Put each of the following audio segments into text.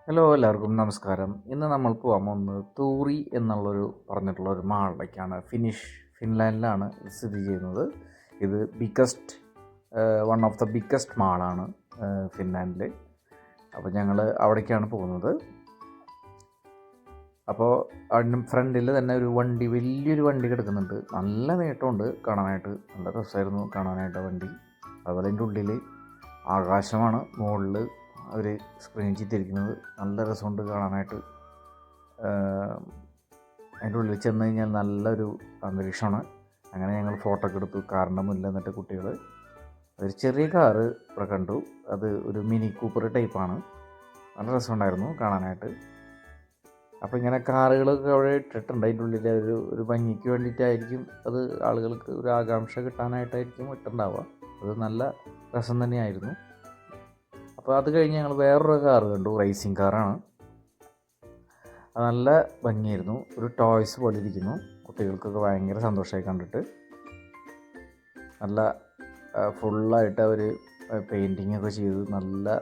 Hello എല്ലാവർക്കും നമസ്കാരം. ഇന്ന് നമ്മൾ പോകാൻ പോകുന്നത് തൂറി പറഞ്ഞിട്ടുള്ള ഒരു മാളിലേക്കാണ്. ഫിൻലാൻഡിലാണ് ഇത് സ്ഥിതി ചെയ്യുന്നത്. ഇത് വൺ ഓഫ് ദ ബിഗ്ഗസ്റ്റ് മാളാണ് ഫിൻലാൻഡിൽ. അപ്പോൾ ഞങ്ങൾ അവിടേക്കാണ് പോകുന്നത്. അപ്പോൾ അതിന് ഫ്രണ്ടിൽ തന്നെ വലിയൊരു വണ്ടി കിടക്കുന്നുണ്ട്. നല്ല നേട്ടമുണ്ട് കാണാനായിട്ട്, നല്ല രസമായിരുന്നു കാണാനായിട്ട് വണ്ടി. അതുപോലെ അതിൻ്റെ ഉള്ളിൽ ആകാശമാണ് മുകളിൽ അവർ സ്ക്രീൻ ചെയ്തിരിക്കുന്നത്. നല്ല രസമുണ്ട് കാണാനായിട്ട്. അതിൻ്റെ ഉള്ളിൽ ചെന്ന് കഴിഞ്ഞാൽ നല്ലൊരു അന്തരീക്ഷമാണ്. അങ്ങനെ ഞങ്ങൾ ഫോട്ടോ ഒക്കെ എടുത്തു. കാറിൻ്റെ മുന്നിൽ എന്നിട്ട് കുട്ടികൾ ഒരു ചെറിയ കാറ് ഇവിടെ കണ്ടു. അത് ഒരു മിനി കൂപ്പർ ടൈപ്പാണ്. നല്ല രസമുണ്ടായിരുന്നു കാണാനായിട്ട്. അപ്പോൾ ഇങ്ങനെ കാറുകളൊക്കെ അവിടെ ഇട്ടിട്ടുണ്ട്. അതിൻ്റെ ഉള്ളിൽ ഒരു ഭംഗിക്ക് വേണ്ടിയിട്ടായിരിക്കും, അത് ആളുകൾക്ക് ഒരു ആകാംക്ഷ കിട്ടാനായിട്ടായിരിക്കും ഇട്ടുണ്ടാവുക. അത് നല്ല രസം തന്നെയായിരുന്നു. അപ്പോൾ അത് കഴിഞ്ഞ് ഞങ്ങൾ വേറൊരു കാറ് കണ്ടു. റേസിംഗ് കാറാണ്. അത് നല്ല ഭംഗിയായിരുന്നു. ഒരു ടോയ്സ് പോലെ ഇരിക്കുന്നു. കുട്ടികൾക്കൊക്കെ ഭയങ്കര സന്തോഷമായി കണ്ടിട്ട്. നല്ല ഫുള്ളായിട്ട് അവർ പെയിൻറ്റിങ് ഒക്കെ ചെയ്ത് നല്ല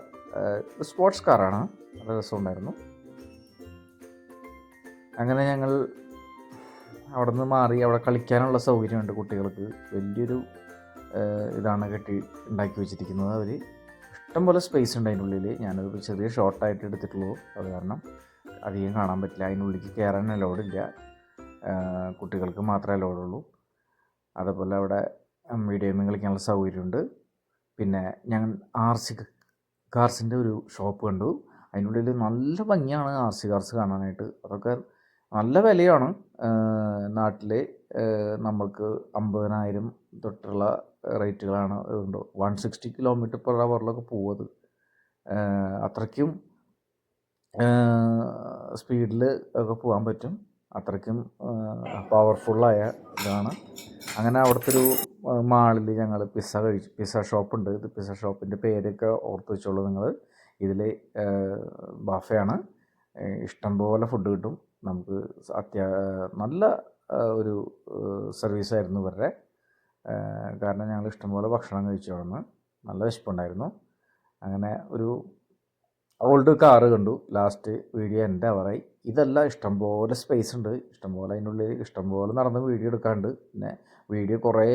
സ്പോർട്സ് കാറാണ്. നല്ല രസമുണ്ടായിരുന്നു. അങ്ങനെ ഞങ്ങൾ അവിടെ നിന്ന് മാറി. അവിടെ കളിക്കാനുള്ള സൗകര്യമുണ്ട് കുട്ടികൾക്ക്. വലിയൊരു ഇതാണ് ഉണ്ടാക്കി വെച്ചിരിക്കുന്നത്. അവർ ഇഷ്ടംപോലെ സ്പേസ് ഉണ്ട് അതിൻ്റെ ഉള്ളിൽ. ഞാനൊരു ചെറിയ ഷോർട്ടായിട്ട് എടുത്തിട്ടുള്ളൂ. അത് കാരണം അധികം കാണാൻ പറ്റില്ല. അതിനുള്ളിലേക്ക് കയറാൻ അലോഡില്ല. കുട്ടികൾക്ക് മാത്രമേ അലോഡുള്ളൂ. അതേപോലെ അവിടെ വീഡിയോ ഗെയിം കളിക്കാനുള്ള സൗകര്യമുണ്ട്. പിന്നെ ഞങ്ങൾ RC കാർസിൻ്റെ ഒരു ഷോപ്പ് കണ്ടു. അതിനുള്ളിൽ നല്ല ഭംഗിയാണ് RC കാർസ് കാണാനായിട്ട്. അതൊക്കെ നല്ല വിലയാണ്. നാട്ടിൽ നമുക്ക് 50,000 തൊട്ടുള്ള റേറ്റുകളാണ്. 160 km/h പോവത്. അത്രയ്ക്കും സ്പീഡിൽ ഒക്കെ പോകാൻ പറ്റും. അത്രയ്ക്കും പവർഫുള്ളായ ഇതാണ്. അങ്ങനെ അവിടുത്തെ ഒരു മാളിൽ ഞങ്ങൾ പിസ്സ ഷോപ്പുണ്ട്. ഇത് പിസ്സ ഷോപ്പിൻ്റെ പേരൊക്കെ ഓർത്ത് വെച്ചോളൂ നിങ്ങൾ. ഇതിൽ ബഫയാണ്. ഇഷ്ടംപോലെ ഫുഡ് കിട്ടും. നമുക്ക് നല്ല ഒരു സർവീസായിരുന്നു ഇവരുടെ. കാരണം ഞങ്ങൾ ഇഷ്ടംപോലെ ഭക്ഷണം കഴിച്ചു വന്ന് നല്ല വിശപ്പുണ്ടായിരുന്നു. അങ്ങനെ ഒരു ഓൾഡ് കാറ് കണ്ടു. ലാസ്റ്റ് വീഡിയോ എൻ്റെ അവറായി. ഇതെല്ലാം ഇഷ്ടംപോലെ സ്പേസ് ഉണ്ട്. ഇഷ്ടംപോലെ അതിനുള്ളിൽ ഇഷ്ടംപോലെ നടന്ന് വീഡിയോ എടുക്കാണ്ട്. പിന്നെ വീഡിയോ കുറേ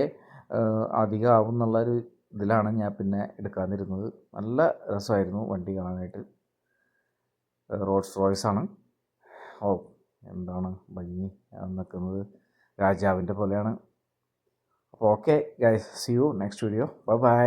അധികം ആവും എന്നുള്ളൊരു ഇതിലാണ് ഞാൻ പിന്നെ എടുക്കാതിരുന്നത്. നല്ല രസമായിരുന്നു വണ്ടി കാണാനായിട്ട്. റോൾസ് റോയ്സ് ആണ്. എന്താണ് ഭംഗി നിൽക്കുന്നത്. രാജാവിൻ്റെ പോലെയാണ്. അപ്പോൾ okay guys, see you next video. By.